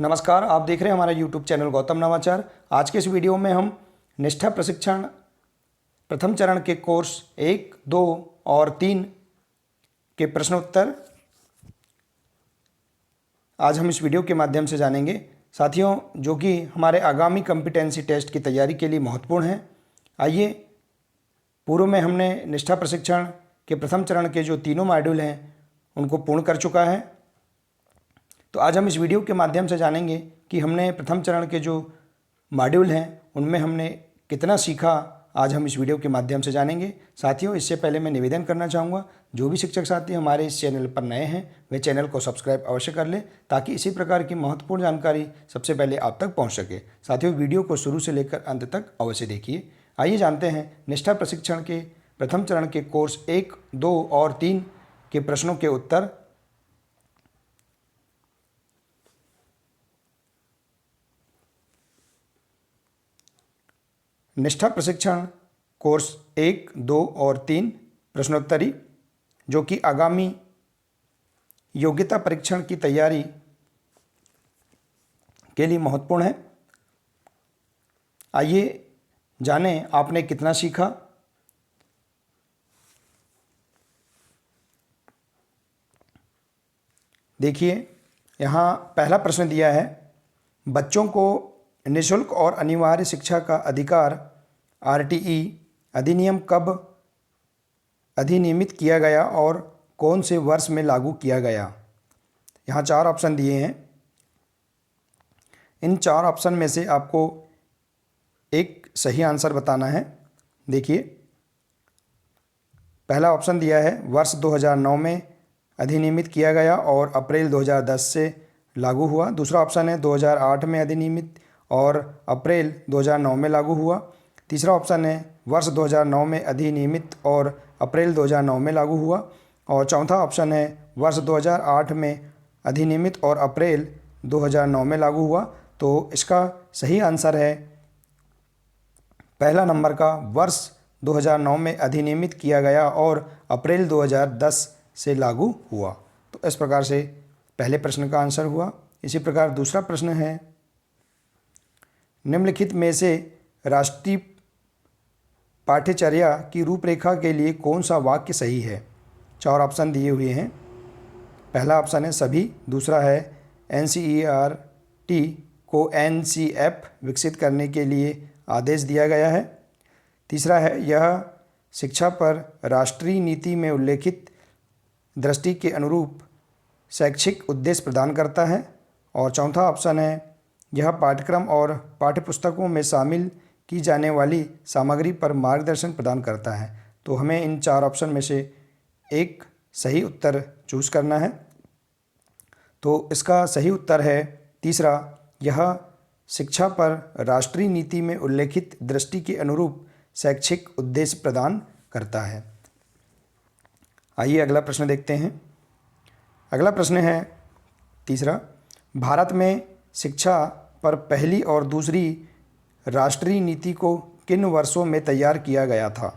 नमस्कार, आप देख रहे हैं हमारा YouTube चैनल गौतम नवाचार। आज के इस वीडियो में हम निष्ठा प्रशिक्षण प्रथम चरण के कोर्स 1, 2 और 3 के प्रश्नोत्तर आज हम इस वीडियो के माध्यम से जानेंगे। साथियों, जो कि हमारे आगामी कॉम्पिटेंसी टेस्ट की तैयारी के लिए महत्वपूर्ण है। आइए, पूर्व में हमने निष्ठा प्रशिक्षण के प्रथम चरण के जो तीनों मॉड्यूल हैं उनको पूर्ण कर चुका है। तो आज हम इस वीडियो के माध्यम से जानेंगे कि हमने प्रथम चरण के जो मॉड्यूल हैं उनमें हमने कितना सीखा। आज हम इस वीडियो के माध्यम से जानेंगे। साथियों, इससे पहले मैं निवेदन करना चाहूँगा, जो भी शिक्षक साथी हमारे इस चैनल पर नए हैं वे चैनल को सब्सक्राइब अवश्य कर लें, ताकि इसी प्रकार की महत्वपूर्ण जानकारी सबसे पहले आप तक पहुँच सके। साथियों, वीडियो को शुरू से लेकर अंत तक अवश्य देखिए। आइए जानते हैं निष्ठा प्रशिक्षण के प्रथम चरण के कोर्स 1, 2 और 3 के प्रश्नों के उत्तर। निष्ठा प्रशिक्षण कोर्स 1, 2 और 3 प्रश्नोत्तरी, जो कि आगामी योग्यता परीक्षण की तैयारी के लिए महत्वपूर्ण है। आइए जानें आपने कितना सीखा। देखिए, यहाँ पहला प्रश्न दिया है, बच्चों को निःशुल्क और अनिवार्य शिक्षा का अधिकार आरटीई अधिनियम कब अधिनियमित किया गया और कौन से वर्ष में लागू किया गया। यहाँ 4 ऑप्शन दिए हैं। इन 4 ऑप्शन में से आपको एक सही आंसर बताना है। देखिए, पहला ऑप्शन दिया है वर्ष 2009 में अधिनियमित किया गया और अप्रैल 2010 से लागू हुआ। दूसरा ऑप्शन है 2008 में अधिनियमित और अप्रैल 2009 में लागू हुआ। तीसरा ऑप्शन है वर्ष 2009 में अधिनियमित और अप्रैल 2009 में लागू हुआ। और चौथा ऑप्शन है वर्ष 2008 में अधिनियमित और अप्रैल 2009 में लागू हुआ। तो इसका सही आंसर है पहला नंबर का, वर्ष 2009 में अधिनियमित किया गया और अप्रैल 2010 से लागू हुआ। तो इस प्रकार से पहले प्रश्न का आंसर हुआ। इसी प्रकार दूसरा प्रश्न है, निम्नलिखित में से राष्ट्रीय पाठ्यचर्या की रूपरेखा के लिए कौन सा वाक्य सही है। 4 ऑप्शन दिए हुए हैं। पहला ऑप्शन है सभी। दूसरा है एनसीईआरटी को एनसीएफ विकसित करने के लिए आदेश दिया गया है। तीसरा है यह शिक्षा पर राष्ट्रीय नीति में उल्लेखित दृष्टि के अनुरूप शैक्षिक उद्देश्य प्रदान करता है। और चौथा ऑप्शन है यह पाठ्यक्रम और पाठ्यपुस्तकों में शामिल की जाने वाली सामग्री पर मार्गदर्शन प्रदान करता है। तो हमें इन 4 ऑप्शन में से एक सही उत्तर चूज़ करना है। तो इसका सही उत्तर है तीसरा, यह शिक्षा पर राष्ट्रीय नीति में उल्लेखित दृष्टि के अनुरूप शैक्षिक उद्देश्य प्रदान करता है। आइए अगला प्रश्न देखते हैं। अगला प्रश्न है तीसरा, भारत में शिक्षा पर पहली और दूसरी राष्ट्रीय नीति को किन वर्षों में तैयार किया गया था।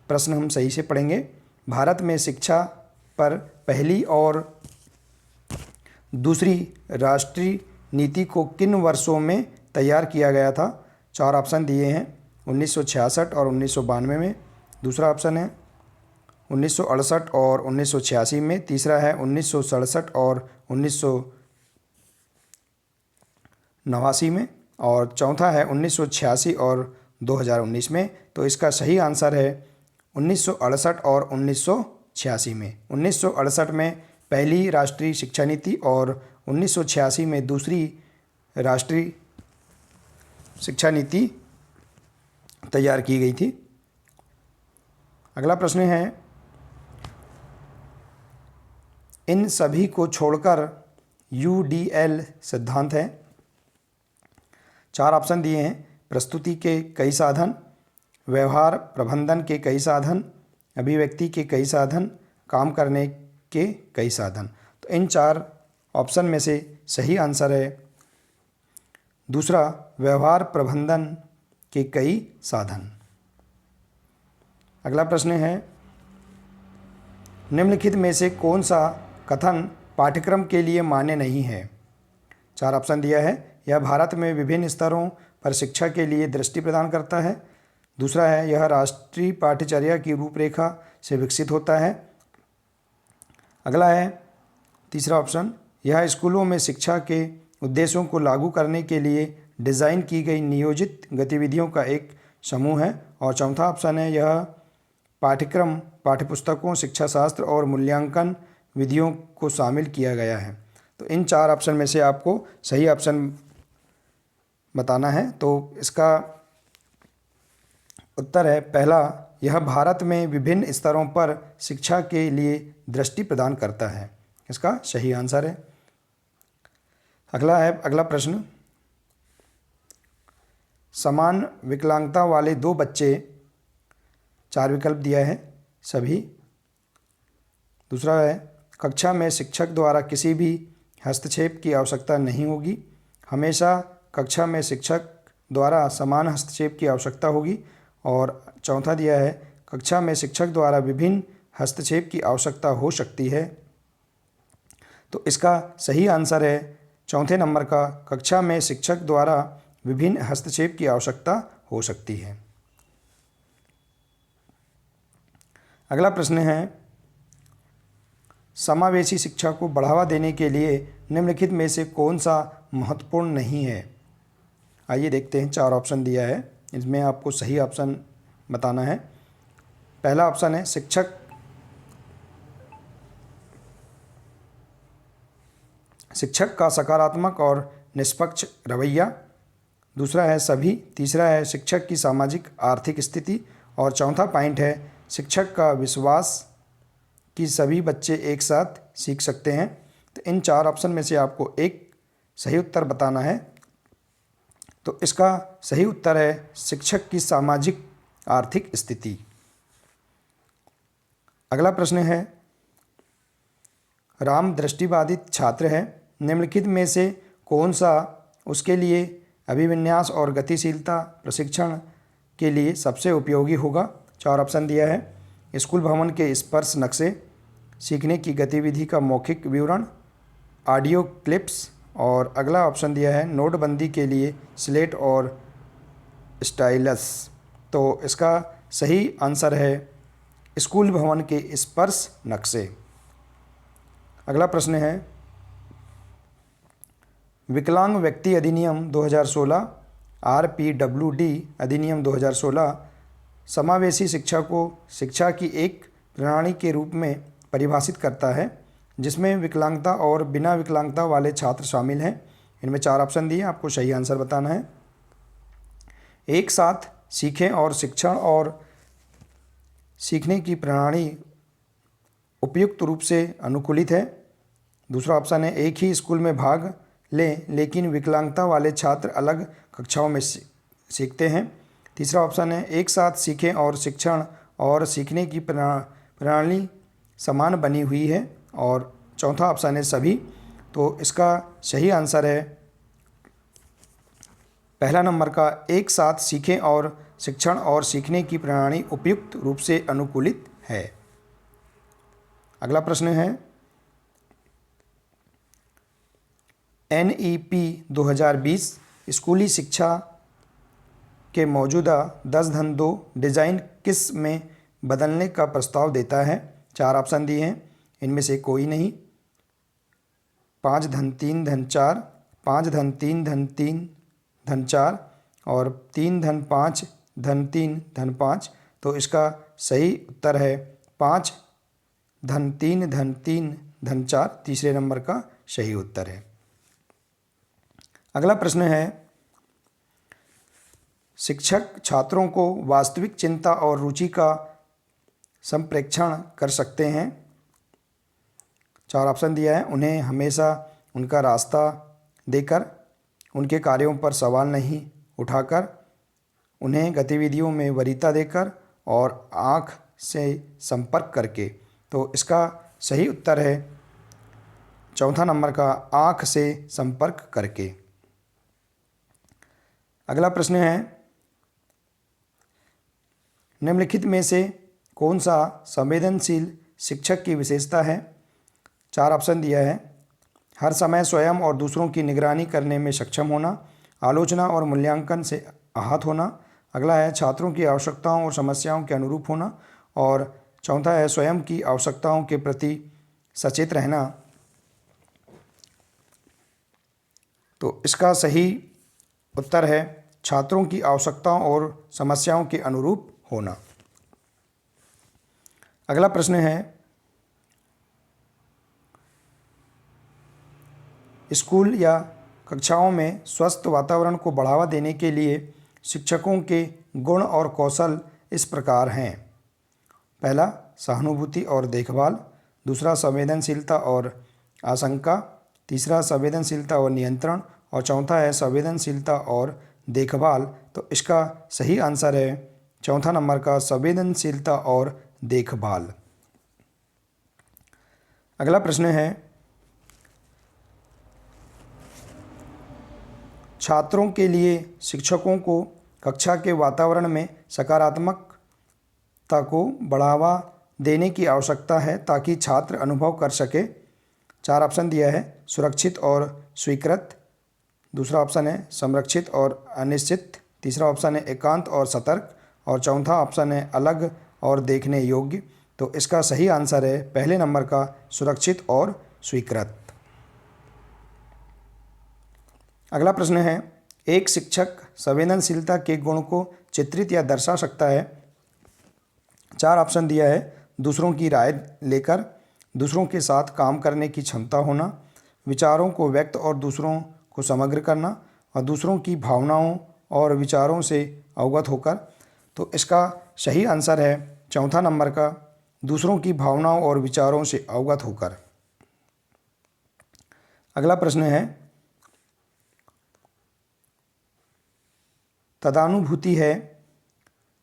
प्रश्न हम सही से पढ़ेंगे। भारत में शिक्षा पर पहली और दूसरी राष्ट्रीय नीति को किन वर्षों में तैयार किया गया था। 4 ऑप्शन दिए हैं, 1966 और 1992 में। दूसरा ऑप्शन है 1968 और 1986 में। तीसरा है 1967 और 1989 में। और चौथा है 1986 और 2019 में। तो इसका सही आंसर है 1968 और 1986 में। 1968 में पहली राष्ट्रीय शिक्षा नीति और 1986 में दूसरी राष्ट्रीय शिक्षा नीति तैयार की गई थी। अगला प्रश्न है, इन सभी को छोड़कर यूडीएल सिद्धांत है। 4 ऑप्शन दिए हैं, प्रस्तुति के कई साधन, व्यवहार प्रबंधन के कई साधन, अभिव्यक्ति के कई साधन, काम करने के कई साधन। तो इन 4 ऑप्शन में से सही आंसर है दूसरा, व्यवहार प्रबंधन के कई साधन। अगला प्रश्न है, निम्नलिखित में से कौन सा कथन पाठ्यक्रम के लिए मान्य नहीं है। 4 ऑप्शन दिया है। यह भारत में विभिन्न स्तरों पर शिक्षा के लिए दृष्टि प्रदान करता है। दूसरा है, यह राष्ट्रीय पाठ्यचर्या की रूपरेखा से विकसित होता है। अगला है तीसरा ऑप्शन, यह स्कूलों में शिक्षा के उद्देश्यों को लागू करने के लिए डिज़ाइन की गई नियोजित गतिविधियों का एक समूह है। और चौथा ऑप्शन है, यह पाठ्यक्रम, पाठ्यपुस्तकों, शिक्षा शास्त्र और मूल्यांकन विधियों को शामिल किया गया है। तो इन 4 ऑप्शन में से आपको सही ऑप्शन बताना है। तो इसका उत्तर है पहला, यह भारत में विभिन्न स्तरों पर शिक्षा के लिए दृष्टि प्रदान करता है। इसका सही आंसर है। अगला प्रश्न, समान विकलांगता वाले 2 बच्चे, 4 विकल्प दिया है सभी। दूसरा है, कक्षा में शिक्षक द्वारा किसी भी हस्तक्षेप की आवश्यकता नहीं होगी, हमेशा कक्षा में शिक्षक द्वारा समान हस्तक्षेप की आवश्यकता होगी। और चौथा दिया है, कक्षा में शिक्षक द्वारा विभिन्न हस्तक्षेप की आवश्यकता हो सकती है। तो इसका सही आंसर है चौथे नंबर का, कक्षा में शिक्षक द्वारा विभिन्न हस्तक्षेप की आवश्यकता हो सकती है। अगला प्रश्न है, समावेशी शिक्षा को बढ़ावा देने के लिए निम्नलिखित में से कौन सा महत्वपूर्ण नहीं है। आइए देखते हैं, 4 ऑप्शन दिया है, इसमें आपको सही ऑप्शन बताना है। पहला ऑप्शन है, शिक्षक का सकारात्मक और निष्पक्ष रवैया। दूसरा है सभी। तीसरा है शिक्षक की सामाजिक आर्थिक स्थिति। और चौथा पॉइंट है, शिक्षक का विश्वास कि सभी बच्चे एक साथ सीख सकते हैं। तो इन 4 ऑप्शन में से आपको एक सही उत्तर बताना है। तो इसका सही उत्तर है शिक्षक की सामाजिक आर्थिक स्थिति। अगला प्रश्न है, राम दृष्टिबाधित छात्र है, निम्नलिखित में से कौन सा उसके लिए अभिविन्यास और गतिशीलता प्रशिक्षण के लिए सबसे उपयोगी होगा। 4 ऑप्शन दिया है, स्कूल भवन के स्पर्श नक्शे, सीखने की गतिविधि का मौखिक विवरण, ऑडियो क्लिप्स। और अगला ऑप्शन दिया है, नोटबंदी के लिए स्लेट और स्टाइलस। तो इसका सही आंसर है स्कूल भवन के स्पर्श नक्शे। अगला प्रश्न है, विकलांग व्यक्ति अधिनियम 2016 RPWD अधिनियम 2016 समावेशी शिक्षा को शिक्षा की एक प्रणाली के रूप में परिभाषित करता है, जिसमें विकलांगता और बिना विकलांगता वाले छात्र शामिल हैं। इनमें 4 ऑप्शन दिए, आपको सही आंसर बताना है। एक साथ सीखें और शिक्षण और सीखने की प्रणाली उपयुक्त रूप से अनुकूलित है। दूसरा ऑप्शन है, एक ही स्कूल में भाग लें लेकिन विकलांगता वाले छात्र अलग कक्षाओं में सीखते हैं। तीसरा ऑप्शन है, एक साथ सीखें और शिक्षण और सीखने की प्रणाली समान बनी हुई है। और चौथा ऑप्शन है सभी। तो इसका सही आंसर है पहला नंबर का, एक साथ सीखें और शिक्षण और सीखने की प्रणाली उपयुक्त रूप से अनुकूलित है। अगला प्रश्न है, NEP 2020 स्कूली शिक्षा के मौजूदा 10-2 डिज़ाइन किस में बदलने का प्रस्ताव देता है। 4 ऑप्शन दिए हैं, इनमें से कोई नहीं। 5-3-4, 5-3-3-4 और 3-5-3-5। तो इसका सही उत्तर है 5-3-3-4, तीसरे नंबर का सही उत्तर है। अगला प्रश्न है, शिक्षक छात्रों को वास्तविक चिंता और रुचि का संप्रेक्षण कर सकते हैं। 4 ऑप्शन दिया है, उन्हें हमेशा उनका रास्ता देकर, उनके कार्यों पर सवाल नहीं उठाकर, उन्हें गतिविधियों में वरीयता देकर और आँख से संपर्क करके। तो इसका सही उत्तर है चौथा नंबर का, आँख से संपर्क करके। अगला प्रश्न है, निम्नलिखित में से कौन सा संवेदनशील शिक्षक की विशेषता है। 4 ऑप्शन दिया है, हर समय स्वयं और दूसरों की निगरानी करने में सक्षम होना, आलोचना और मूल्यांकन से आहत होना। अगला है छात्रों की आवश्यकताओं और समस्याओं के अनुरूप होना। और चौथा है स्वयं की आवश्यकताओं के प्रति सचेत रहना। तो इसका सही उत्तर है छात्रों की आवश्यकताओं और समस्याओं के अनुरूप होना। अगला प्रश्न है स्कूल या कक्षाओं में स्वस्थ वातावरण को बढ़ावा देने के लिए शिक्षकों के गुण और कौशल इस प्रकार हैं। पहला, सहानुभूति और देखभाल। दूसरा, संवेदनशीलता और आशंका। तीसरा, संवेदनशीलता और नियंत्रण। और चौथा है संवेदनशीलता और देखभाल। तो इसका सही आंसर है चौथा नंबर का, संवेदनशीलता और देखभाल। अगला प्रश्न है छात्रों के लिए शिक्षकों को कक्षा के वातावरण में सकारात्मकता को बढ़ावा देने की आवश्यकता है ताकि छात्र अनुभव कर सके। 4 ऑप्शन दिया है, सुरक्षित और स्वीकृत। दूसरा ऑप्शन है संरक्षित और अनिश्चित। तीसरा ऑप्शन है एकांत और सतर्क। और चौथा ऑप्शन है अलग और देखने योग्य। तो इसका सही आंसर है पहले नंबर का, सुरक्षित और स्वीकृत। अगला प्रश्न है एक शिक्षक संवेदनशीलता के गुण को चित्रित या दर्शा सकता है। 4 ऑप्शन दिया है, दूसरों की राय लेकर, दूसरों के साथ काम करने की क्षमता होना, विचारों को व्यक्त और दूसरों को समग्र करना, और दूसरों की भावनाओं और विचारों से अवगत होकर। तो इसका सही आंसर है चौथा नंबर का, दूसरों की भावनाओं और विचारों से अवगत होकर। अगला प्रश्न है तदानुभूति है।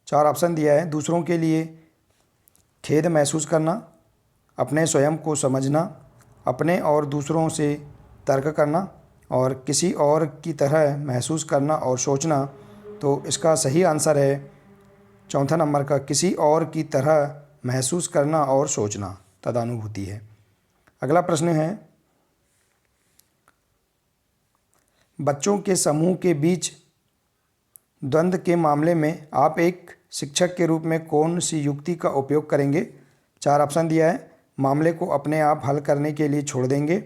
4 ऑप्शन दिया है, दूसरों के लिए खेद महसूस करना, अपने स्वयं को समझना, अपने और दूसरों से तर्क करना, और किसी और की तरह महसूस करना और सोचना। तो इसका सही आंसर है चौथा नंबर का, किसी और की तरह महसूस करना और सोचना तदानुभूति है। अगला प्रश्न है बच्चों के समूह के बीच द्वंद्व के मामले में आप एक शिक्षक के रूप में कौन सी युक्ति का उपयोग करेंगे। 4 ऑप्शन दिया है, मामले को अपने आप हल करने के लिए छोड़ देंगे।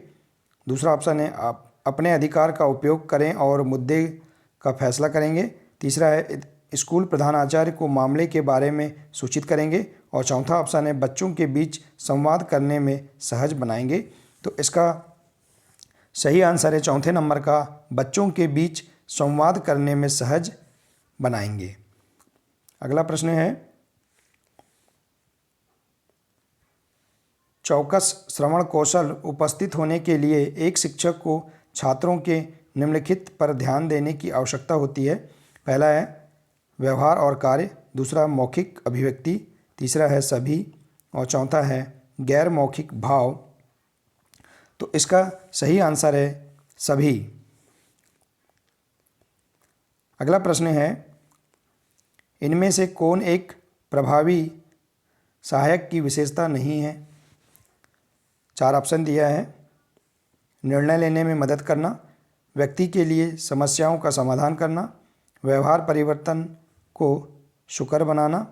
दूसरा ऑप्शन है आप अपने अधिकार का उपयोग करें और मुद्दे का फैसला करेंगे। तीसरा है स्कूल प्रधानाचार्य को मामले के बारे में सूचित करेंगे। और चौथा ऑप्शन है बच्चों के बीच संवाद करने में सहज बनाएंगे। तो इसका सही आंसर है चौथे नंबर का, बच्चों के बीच संवाद करने में सहज बनाएंगे। अगला प्रश्न है चौकस श्रवण कौशल उपस्थित होने के लिए एक शिक्षक को छात्रों के निम्नलिखित पर ध्यान देने की आवश्यकता होती है। पहला है व्यवहार और कार्य। दूसरा मौखिक अभिव्यक्ति। तीसरा है सभी। और चौथा है गैर मौखिक भाव। तो इसका सही आंसर है सभी। अगला प्रश्न है इनमें से कौन एक प्रभावी सहायक की विशेषता नहीं है। 4 ऑप्शन दिया है, निर्णय लेने में मदद करना, व्यक्ति के लिए समस्याओं का समाधान करना, व्यवहार परिवर्तन को सुकर बनाना,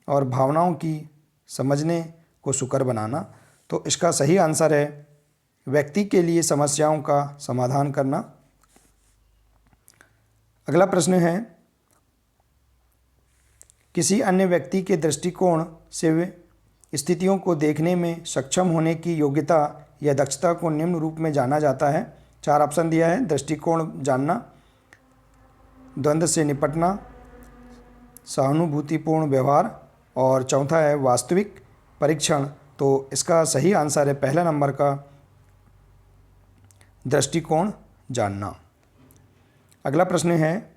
और भावनाओं की समझने को सुकर बनाना। तो इसका सही आंसर है व्यक्ति के लिए समस्याओं का समाधान करना। अगला प्रश्न है किसी अन्य व्यक्ति के दृष्टिकोण से स्थितियों को देखने में सक्षम होने की योग्यता या दक्षता को निम्न रूप में जाना जाता है। 4 ऑप्शन दिया है, दृष्टिकोण जानना, द्वंद्व से निपटना, सहानुभूतिपूर्ण व्यवहार, और चौथा है वास्तविक परीक्षण। तो इसका सही आंसर है पहला नंबर का, दृष्टिकोण जानना। अगला प्रश्न है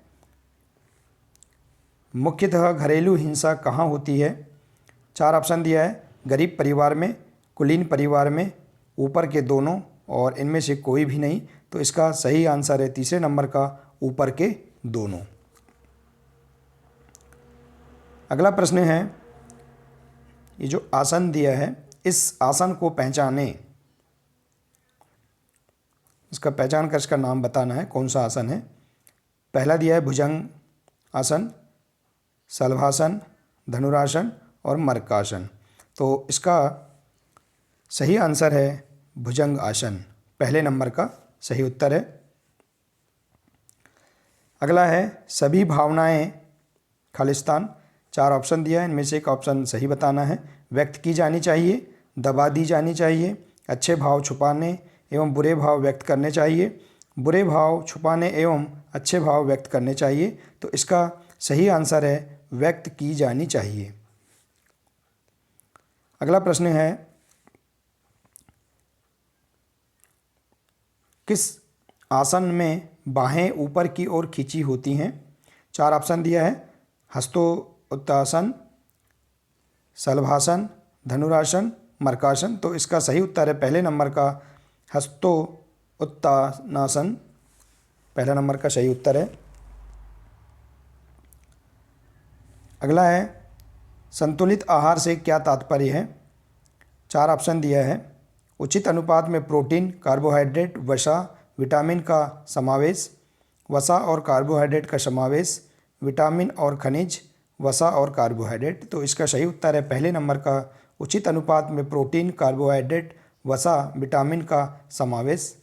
मुख्यतः घरेलू हिंसा कहाँ होती है। 4 ऑप्शन दिया है, गरीब परिवार में, कुलीन परिवार में, ऊपर के दोनों, और इनमें से कोई भी नहीं। तो इसका सही आंसर है तीसरे नंबर का, ऊपर के दोनों। अगला प्रश्न है ये जो आसन दिया है, इस आसन को पहचानें। इसका पहचान कर इसका नाम बताना है, कौन सा आसन है। पहला दिया है भुजंग आसन, शलभासन, धनुरासन और मर्कासन। तो इसका सही आंसर है भुजंग आसन, पहले नंबर का सही उत्तर है। अगला है सभी भावनाएं खालिस्तान। 4 ऑप्शन दिया है, इनमें से एक ऑप्शन सही बताना है। व्यक्त की जानी चाहिए, दबा दी जानी चाहिए, अच्छे भाव छुपाने एवं बुरे भाव व्यक्त करने चाहिए, बुरे भाव छुपाने एवं अच्छे भाव व्यक्त करने चाहिए। तो इसका सही आंसर है व्यक्त की जानी चाहिए। अगला प्रश्न है किस आसन में बाहें ऊपर की ओर खींची होती हैं। 4 ऑप्शन दिया है, हस्तोत्तासन, शलभासन, धनुरासन, मर्कासन। तो इसका सही उत्तर है पहले नंबर का हस्तोत्तानासन, पहला नंबर का सही उत्तर है। अगला है संतुलित आहार से क्या तात्पर्य है। 4 ऑप्शन दिया है, उचित अनुपात में प्रोटीन, कार्बोहाइड्रेट, वसा, विटामिन का समावेश, वसा और कार्बोहाइड्रेट का समावेश, विटामिन और खनिज, वसा और कार्बोहाइड्रेट। तो इसका सही उत्तर है पहले नंबर का उचित अनुपात में प्रोटीन, कार्बोहाइड्रेट, वसा, विटामिन का समावेश,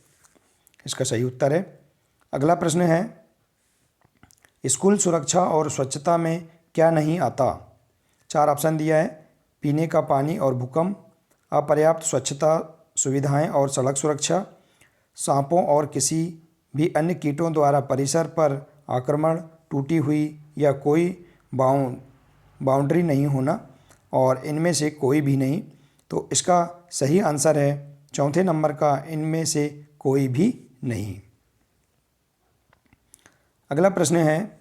इसका सही उत्तर है। अगला प्रश्न है स्कूल सुरक्षा और स्वच्छता में क्या नहीं आता। 4 ऑप्शन दिया है, पीने का पानी और भूकंप, अपर्याप्त स्वच्छता सुविधाएं और सड़क सुरक्षा, सांपों और किसी भी अन्य कीटों द्वारा परिसर पर आक्रमण, टूटी हुई या कोई बाउंड्री नहीं होना, और इनमें से कोई भी नहीं। तो इसका सही आंसर है चौथे नंबर का इनमें से कोई भी नहीं। अगला प्रश्न है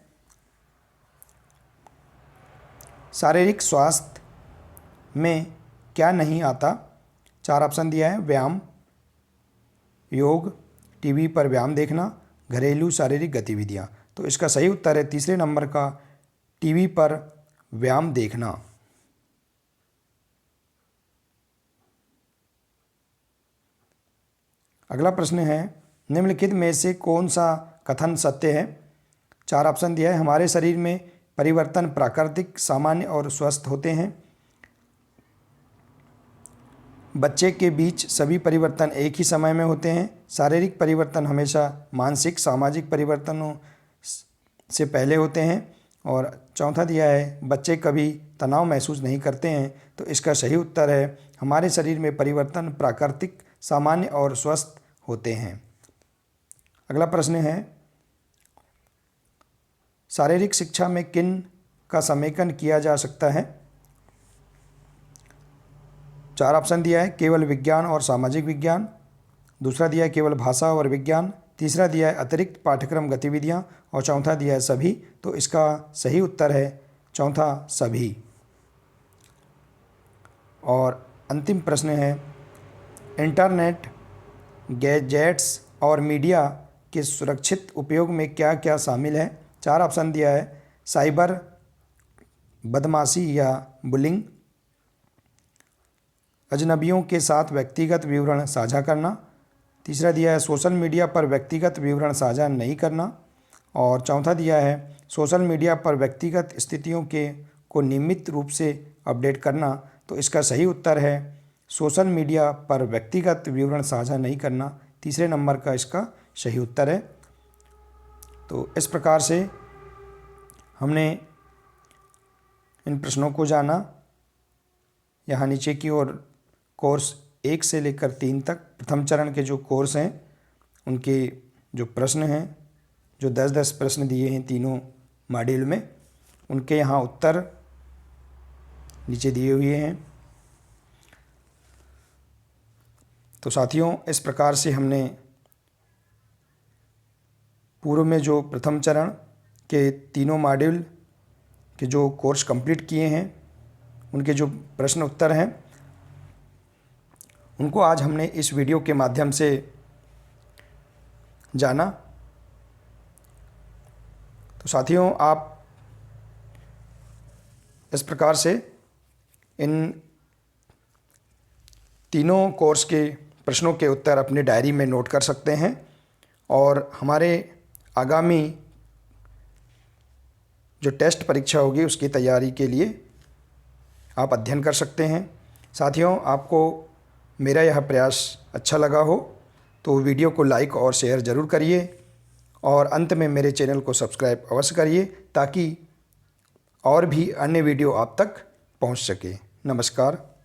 शारीरिक स्वास्थ्य में क्या नहीं आता। 4 ऑप्शन दिया है, व्यायाम, योग, टीवी पर व्यायाम देखना, घरेलू शारीरिक गतिविधियां। तो इसका सही उत्तर है तीसरे नंबर का टीवी पर व्यायाम देखना। अगला प्रश्न है निम्नलिखित में से कौन सा कथन सत्य है। 4 ऑप्शन दिया है, हमारे शरीर में परिवर्तन प्राकृतिक, सामान्य और स्वस्थ होते हैं, बच्चे के बीच सभी परिवर्तन एक ही समय में होते हैं, शारीरिक परिवर्तन हमेशा मानसिक सामाजिक परिवर्तनों से पहले होते हैं, और चौथा दिया है बच्चे कभी तनाव महसूस नहीं करते हैं। तो इसका सही उत्तर है हमारे शरीर में परिवर्तन प्राकृतिक, सामान्य और स्वस्थ होते हैं। अगला प्रश्न है शारीरिक शिक्षा में किन का समेकन किया जा सकता है। 4 ऑप्शन दिया है, केवल विज्ञान और सामाजिक विज्ञान, दूसरा दिया है केवल भाषा और विज्ञान, तीसरा दिया है अतिरिक्त पाठ्यक्रम गतिविधियां, और चौथा दिया है सभी। तो इसका सही उत्तर है चौथा सभी। और अंतिम प्रश्न है इंटरनेट, गैजेट्स और मीडिया के सुरक्षित उपयोग में क्या क्या शामिल है। 4 ऑप्शन दिया है, साइबर बदमाशी या बुलिंग, अजनबियों के साथ व्यक्तिगत विवरण साझा करना, तीसरा दिया है सोशल मीडिया पर व्यक्तिगत विवरण साझा नहीं करना, और चौथा दिया है सोशल मीडिया पर व्यक्तिगत स्थितियों को नियमित रूप से अपडेट करना। तो इसका सही उत्तर है सोशल मीडिया पर व्यक्तिगत विवरण साझा नहीं करना, तीसरे नंबर का इसका सही उत्तर है। तो इस प्रकार से हमने इन प्रश्नों को जाना। यहाँ नीचे की ओर कोर्स 1 से लेकर 3 तक प्रथम चरण के जो कोर्स हैं उनके जो प्रश्न हैं, जो 10-10 प्रश्न दिए हैं तीनों मॉड्यूल में, उनके यहाँ उत्तर नीचे दिए हुए हैं। तो साथियों, इस प्रकार से हमने पूर्व में जो प्रथम चरण के तीनों मॉड्यूल के जो कोर्स कंप्लीट किए हैं उनके जो प्रश्न उत्तर हैं उनको आज हमने इस वीडियो के माध्यम से जाना। तो साथियों, आप इस प्रकार से इन तीनों कोर्स के प्रश्नों के उत्तर अपने डायरी में नोट कर सकते हैं और हमारे आगामी जो टेस्ट परीक्षा होगी उसकी तैयारी के लिए आप अध्ययन कर सकते हैं। साथियों, आपको मेरा यह प्रयास अच्छा लगा हो तो वीडियो को लाइक और शेयर ज़रूर करिए और अंत में मेरे चैनल को सब्सक्राइब अवश्य करिए ताकि और भी अन्य वीडियो आप तक पहुंच सके। नमस्कार।